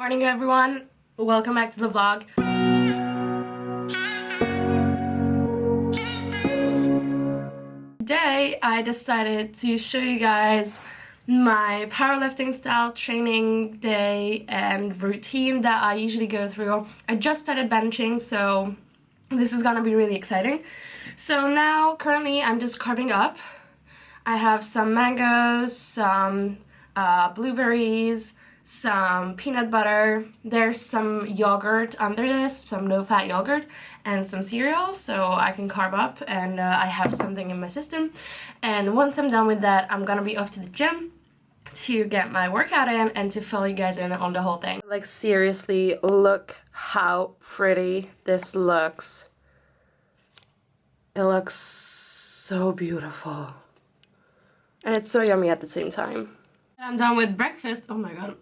morning everyone, welcome back to the vlog. Today I decided to show you guys my powerlifting style training day and routine that I usually go through. I just started benching, so this is gonna be really exciting. So now currently I'm just carving up. I have some mangoes, some blueberries, some peanut butter, there's some yogurt under this, some no-fat yogurt, and some cereal so I can carb up and I have something in my system. And once I'm done with that, I'm gonna be off to the gym to get my workout in and to fill you guys in on the whole thing. Like seriously, look how pretty this looks. It looks so beautiful. And it's so yummy at the same time. I'm done with breakfast. Oh my god.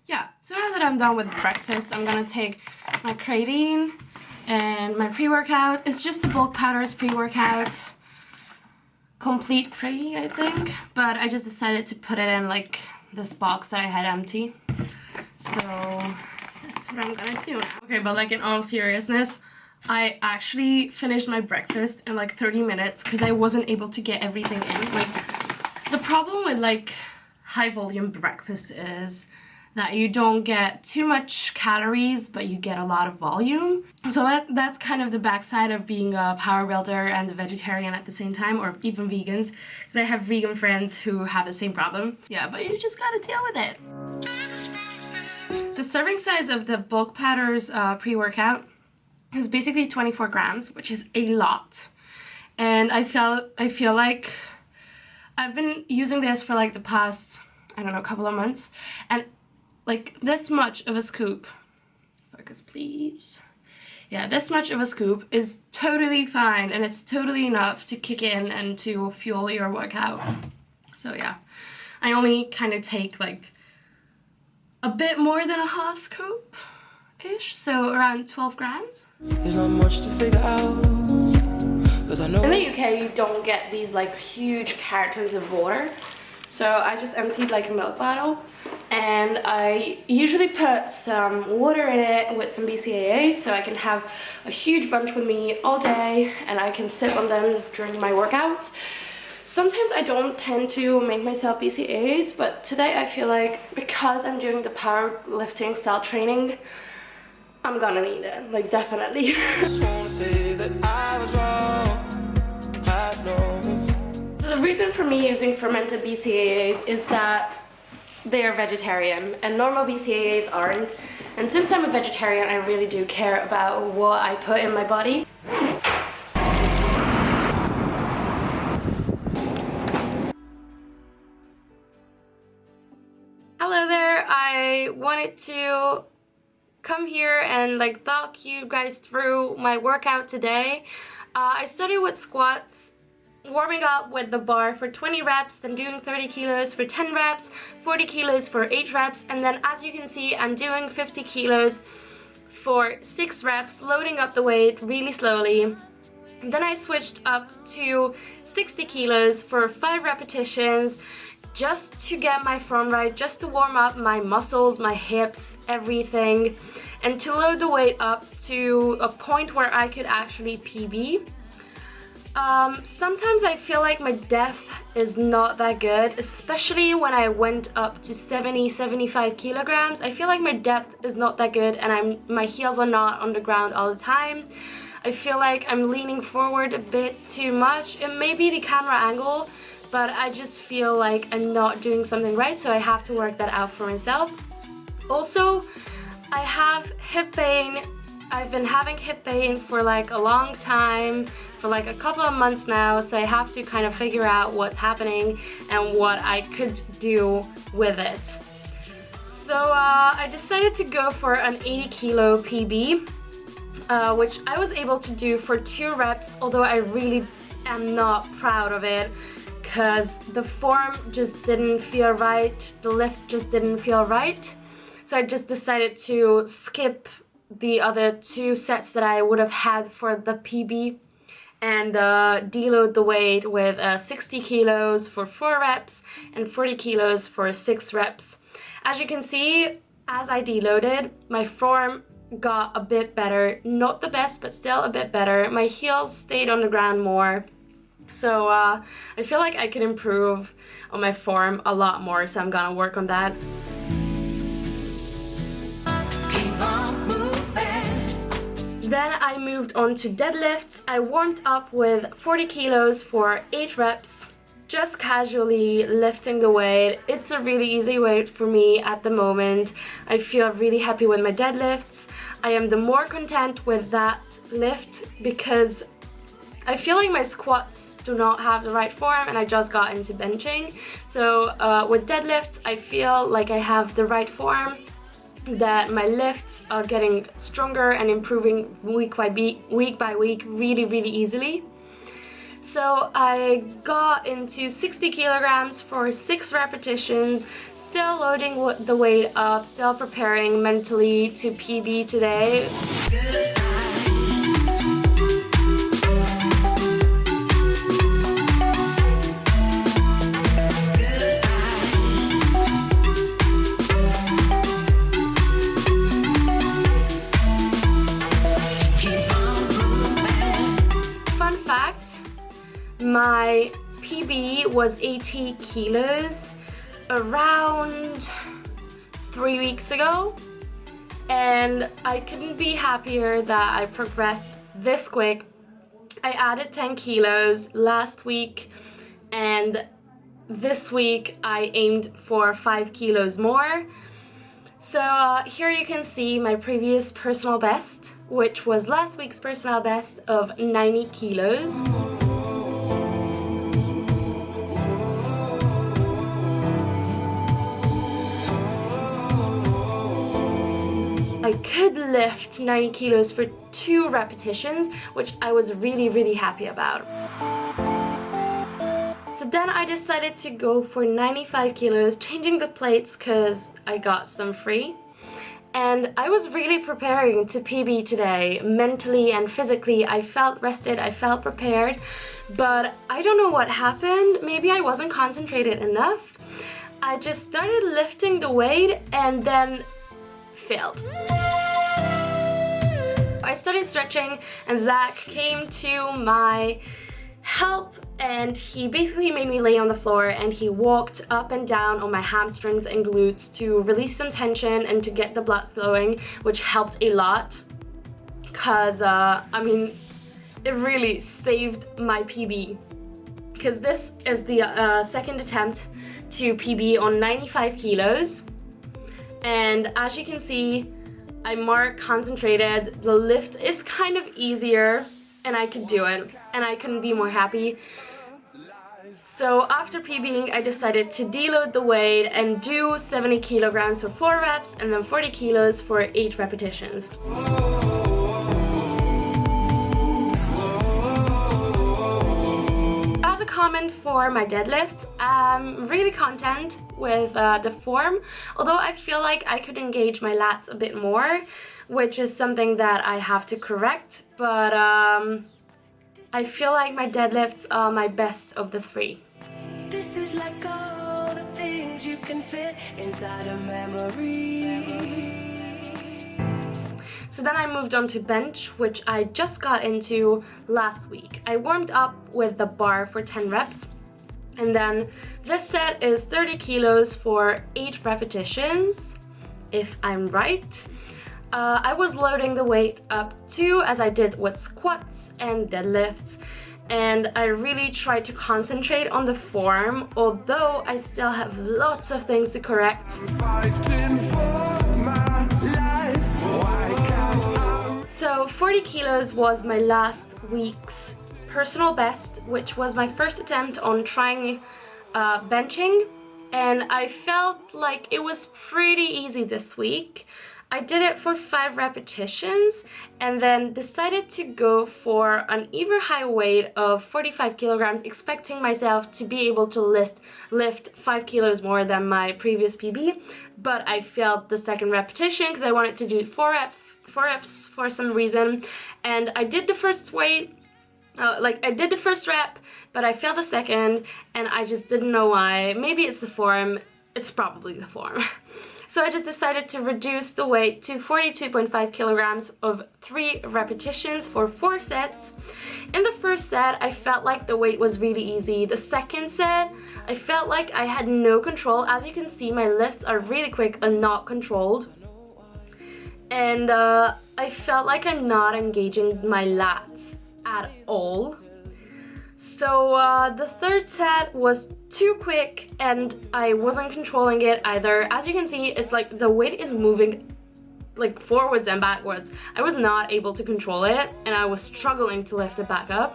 Yeah, so now that I'm done with breakfast, I'm gonna take my creatine and my pre-workout. It's just the bulk powders pre-workout. Complete pre, I think. But I just decided to put it in like this box that I had empty. So that's what I'm gonna do. Okay, but like in all seriousness, I actually finished my breakfast in like 30 minutes because I wasn't able to get everything in. Like, the problem with like high volume breakfast is that you don't get too much calories, but you get a lot of volume. So that's kind of the backside of being a power builder and a vegetarian at the same time, or even vegans, because I have vegan friends who have the same problem. Yeah, but you just gotta deal with it. The serving size of the bulk powders pre-workout is basically 24 grams, which is a lot. And I feel like I've been using this for like the past, I don't know, couple of months, and like this much of a scoop, focus please, yeah, this much of a scoop is totally fine and it's totally enough to kick in and to fuel your workout. So yeah, I only kind of take like a bit more than a half scoop ish, so around 12 grams. There's not much to figure out. I know in the UK you don't get these like huge cartons of water, so I just emptied like a milk bottle and I usually put some water in it with some BCAAs so I can have a huge bunch with me all day and I can sip on them during my workouts. Sometimes I don't tend to make myself BCAAs, but today I feel like because I'm doing the powerlifting style training, I'm gonna need it, like definitely. just wanna say that I was wrong. So the reason for me using fermented BCAAs is that they are vegetarian and normal BCAAs aren't. And since I'm a vegetarian, I really do care about what I put in my body. Hello there, I wanted to come here and like talk you guys through my workout today. I started with squats, warming up with the bar for 20 reps, then doing 30 kilos for 10 reps, 40 kilos for 8 reps, and then as you can see I'm doing 50 kilos for 6 reps, loading up the weight really slowly. Then I switched up to 60 kilos for 5 repetitions, just to get my form right, just to warm up my muscles, my hips, everything, and to load the weight up to a point where I could actually PB. Sometimes I feel like my depth is not that good, especially when I went up to 75 kilograms. I feel like my depth is not that good and my heels are not on the ground all the time. I feel like I'm leaning forward a bit too much. It may be the camera angle, but I just feel like I'm not doing something right, so I have to work that out for myself. Also, I have hip pain. I've been having hip pain for like a long time, for like a couple of months now, so I have to kind of figure out what's happening and what I could do with it. So I decided to go for an 80 kilo PB, which I was able to do for 2 reps, although I really am not proud of it because the form just didn't feel right, the lift just didn't feel right. So I just decided to skip the other 2 sets that I would have had for the PB and deload the weight with 60 kilos for 4 reps and 40 kilos for 6 reps. As you can see, as I deloaded, my form got a bit better. Not the best, but still a bit better. My heels stayed on the ground more. So I feel like I could improve on my form a lot more, so I'm gonna work on that. Then I moved on to deadlifts. I warmed up with 40 kilos for 8 reps, just casually lifting the weight. It's a really easy weight for me at the moment. I feel really happy with my deadlifts. I am the more content with that lift because I feel like my squats do not have the right form, and I just got into benching. So with deadlifts, I feel like I have the right form, that my lifts are getting stronger and improving week by week really easily. So I got into 60 kilograms for 6 repetitions, still loading the weight up, still preparing mentally to PB today. My PB was 80 kilos around 3 weeks ago, and I couldn't be happier that I progressed this quick. I added 10 kilos last week, and this week I aimed for 5 kilos more. So here you can see my previous personal best, which was last week's personal best of 90 kilos. I could lift 90 kilos for 2 repetitions, which I was really happy about. So then I decided to go for 95 kilos, changing the plates because I got some free. And I was really preparing to PB today, mentally and physically. I felt rested, I felt prepared, but I don't know what happened. Maybe I wasn't concentrated enough. I just started lifting the weight and then failed. I started stretching and Zach came to my help, and he basically made me lay on the floor and he walked up and down on my hamstrings and glutes to release some tension and to get the blood flowing, which helped a lot because I mean, it really saved my PB, because this is the second attempt to PB on 95 kilos. And as you can see, I'm more concentrated, the lift is kind of easier, and I could do it, and I couldn't be more happy. So after PBing, I decided to deload the weight and do 70 kilograms for 4 reps, and then 40 kilos for 8 repetitions. As a comment for my deadlifts, I'm really content with the form, although I feel like I could engage my lats a bit more, which is something that I have to correct, but I feel like my deadlifts are my best of the 3. This is like all the things you can fit inside a memory. So then I moved on to bench, which I just got into last week. I warmed up with the bar for 10 reps. And then this set is 30 kilos for 8 repetitions, if I'm right. I was loading the weight up too, as I did with squats and deadlifts. And I really tried to concentrate on the form, although I still have lots of things to correct. So 40 kilos was my last week's personal best, which was my first attempt on trying benching, and I felt like it was pretty easy this week. I did it for 5 repetitions and then decided to go for an even high weight of 45 kilograms, expecting myself to be able to lift 5 kilos more than my previous PB, but I failed the second repetition because I wanted to do 4 reps for some reason, and I did the first weight. I did the first rep, but I failed the second, and I just didn't know why. Maybe it's the form. It's probably the form. So I just decided to reduce the weight to 42.5 kilograms of 3 repetitions for 4 sets. In the first set, I felt like the weight was really easy. The second set, I felt like I had no control. As you can see, my lifts are really quick and not controlled. And I felt like I'm not engaging my lats at all. So the third set was too quick and I wasn't controlling it either. As you can see, it's like the weight is moving like forwards and backwards. I was not able to control it and I was struggling to lift it back up.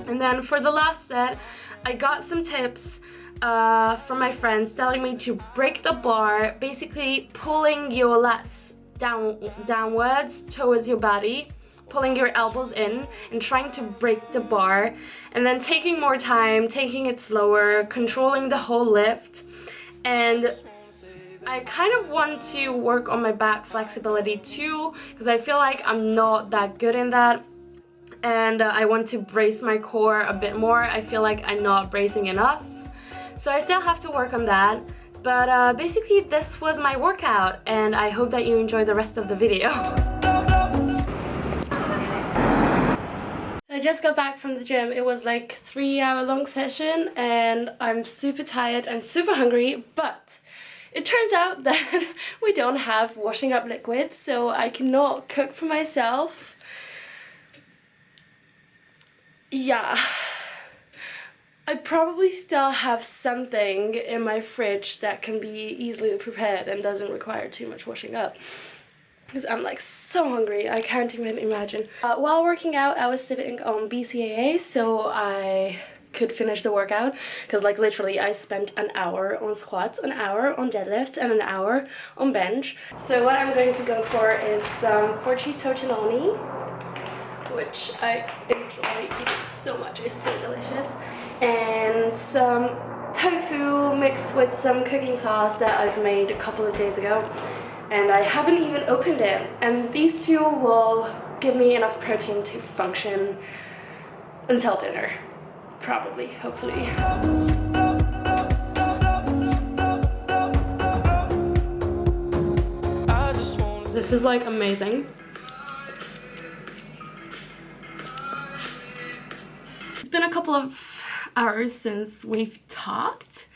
And then for the last set, I got some tips from my friends telling me to break the bar, basically pulling your lats downwards towards your body, pulling your elbows in and trying to break the bar, and then taking more time, taking it slower, controlling the whole lift. And I kind of want to work on my back flexibility too, because I feel like I'm not that good in that. And I want to brace my core a bit more. I feel like I'm not bracing enough. So I still have to work on that. But basically this was my workout and I hope that you enjoy the rest of the video. So I just got back from the gym. It was like a 3-hour long session and I'm super tired and super hungry, but it turns out that we don't have washing up liquids, so I cannot cook for myself. Yeah, I probably still have something in my fridge that can be easily prepared and doesn't require too much washing up. Because I'm like so hungry, I can't even imagine. While working out, I was sitting on BCAA, so I could finish the workout, because like literally I spent an hour on squats, an hour on deadlifts, and an hour on bench. So what I'm going to go for is some 4 cheese tortelloni, which I enjoy eating so much, it's so delicious, and some tofu mixed with some cooking sauce that I've made a couple of days ago, and I haven't even opened it. And these two will give me enough protein to function until dinner. Probably, hopefully. This is like amazing. It's been a couple of hours since we've talked,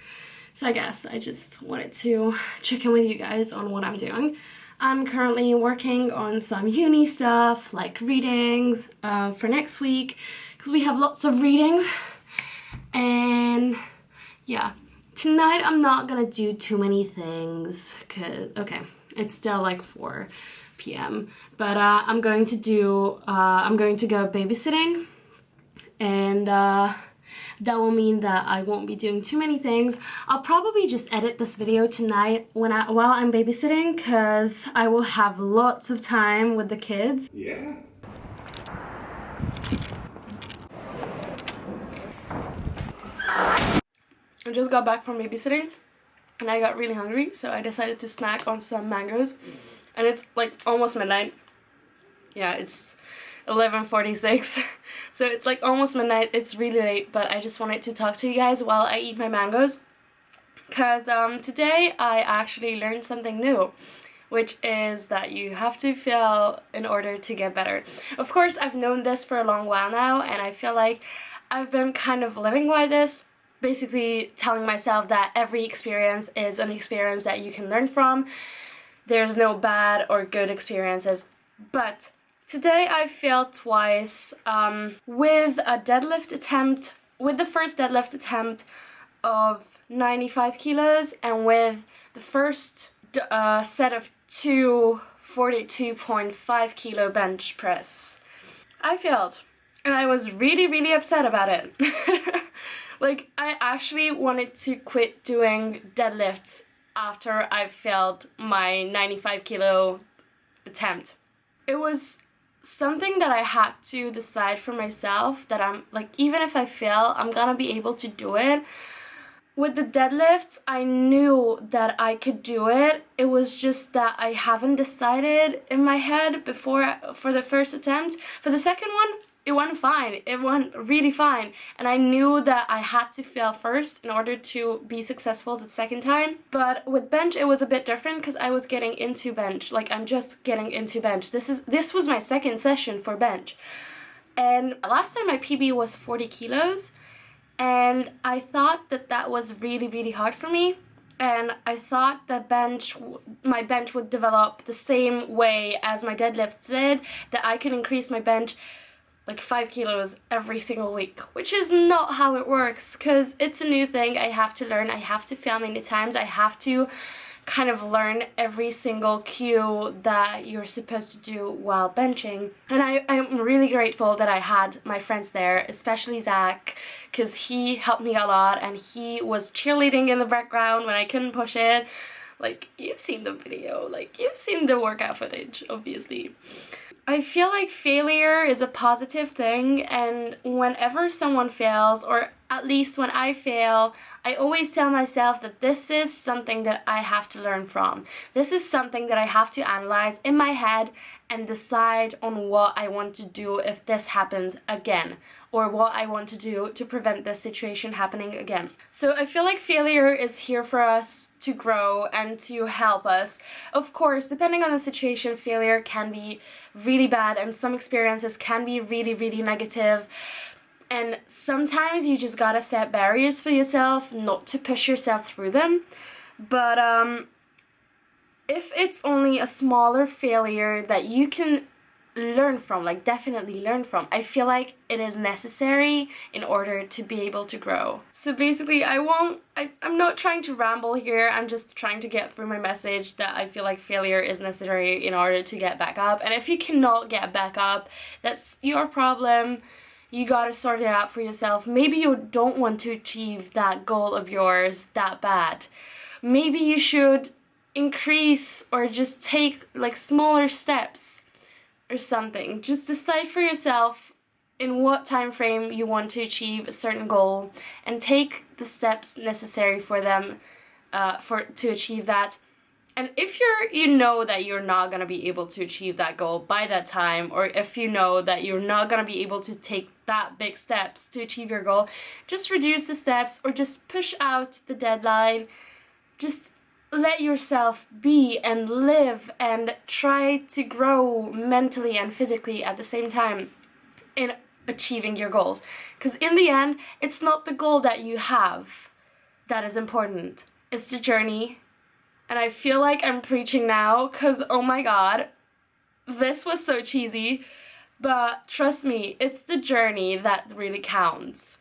so I guess I just wanted to check in with you guys on what I'm doing. I'm currently working on some uni stuff, like readings for next week, because we have lots of readings. And yeah, tonight I'm not gonna do too many things, cause okay, it's still like 4 p.m. But I'm going to go babysitting, and that will mean that I won't be doing too many things. I'll probably just edit this video tonight while I'm babysitting, cause I will have lots of time with the kids. Yeah. I just got back from babysitting and I got really hungry, so I decided to snack on some mangoes, and it's like almost midnight. Yeah, it's 11:46, so it's like almost midnight. It's really late, but I just wanted to talk to you guys while I eat my mangoes, because today I actually learned something new, which is that you have to fail in order to get better. Of course, I've known this for a long while now, and I feel like I've been kind of living by this, basically telling myself that every experience is an experience that you can learn from. There's no bad or good experiences. But today I failed twice with a deadlift attempt, with the first deadlift attempt of 95 kilos, and with the first set of 2 42.5 kilo bench press. I failed, and I was really upset about it. Like, I actually wanted to quit doing deadlifts after I failed my 95 kilo attempt. It was something that I had to decide for myself, that I'm like, even if I fail, I'm gonna be able to do it. With the deadlifts, I knew that I could do it. It was just that I haven't decided in my head before for the first attempt. For the second one, it went fine. It went really fine. And I knew that I had to fail first in order to be successful the second time. But with bench, it was a bit different because I was getting into bench. Like, I'm just getting into bench. This was my second session for bench. And last time my PB was 40 kilos. And I thought that that was really, really hard for me. And I thought that my bench would develop the same way as my deadlifts did, that I could increase my bench like 5 kilos every single week, which is not how it works, because it's a new thing. I have to learn, I have to fail many times, I have to kind of learn every single cue that you're supposed to do while benching. And I'm really grateful that I had my friends there, especially Zach, because he helped me a lot and he was cheerleading in the background when I couldn't push it. Like, you've seen the video, like, you've seen the workout footage, obviously. I feel like failure is a positive thing, and whenever someone fails, or at least when I fail, I always tell myself that this is something that I have to learn from. This is something that I have to analyze in my head and decide on what I want to do if this happens again, or what I want to do to prevent this situation happening again. So I feel like failure is here for us to grow and to help us. Of course, depending on the situation, failure can be really bad and some experiences can be really, really negative. And sometimes you just gotta set barriers for yourself, not to push yourself through them. But if it's only a smaller failure that you can learn from, like definitely learn from, I feel like it is necessary in order to be able to grow. So basically I'm not trying to ramble here, I'm just trying to get through my message that I feel like failure is necessary in order to get back up. And if you cannot get back up, that's your problem. You gotta sort it out for yourself. Maybe you don't want to achieve that goal of yours that bad. Maybe you should increase or just take like smaller steps or something. Just decide for yourself in what time frame you want to achieve a certain goal and take the steps necessary for them to achieve that. And if you know that you're not going to be able to achieve that goal by that time, or if you know that you're not going to be able to take that big steps to achieve your goal, just reduce the steps or just push out the deadline. Just let yourself be and live and try to grow mentally and physically at the same time in achieving your goals. Because in the end, it's not the goal that you have that is important. It's the journey. And I feel like I'm preaching now because, oh my god, this was so cheesy. But trust me, it's the journey that really counts,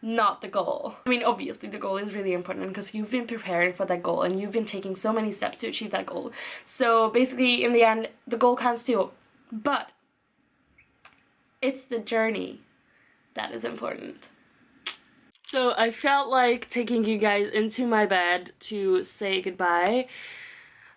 not the goal. I mean, obviously the goal is really important because you've been preparing for that goal and you've been taking so many steps to achieve that goal. So basically, in the end, the goal counts too. But it's the journey that is important. So I felt like taking you guys into my bed to say goodbye.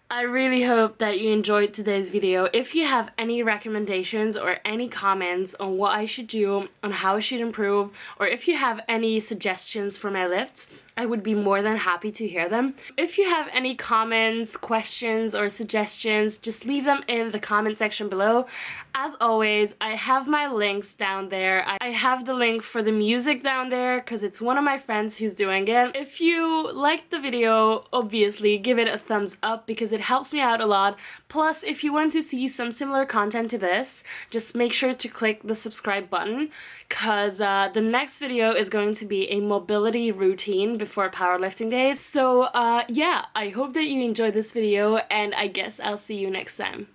I really hope that you enjoyed today's video. If you have any recommendations or any comments on what I should do, on how I should improve, or if you have any suggestions for my lifts, I would be more than happy to hear them. If you have any comments, questions, or suggestions, just leave them in the comment section below. As always, I have my links down there. I have the link for the music down there because it's one of my friends who's doing it. If you liked the video, obviously give it a thumbs up because it helps me out a lot. Plus, if you want to see some similar content to this, just make sure to click the subscribe button because the next video is going to be a mobility routine before powerlifting days. So yeah, I hope that you enjoyed this video and I guess I'll see you next time.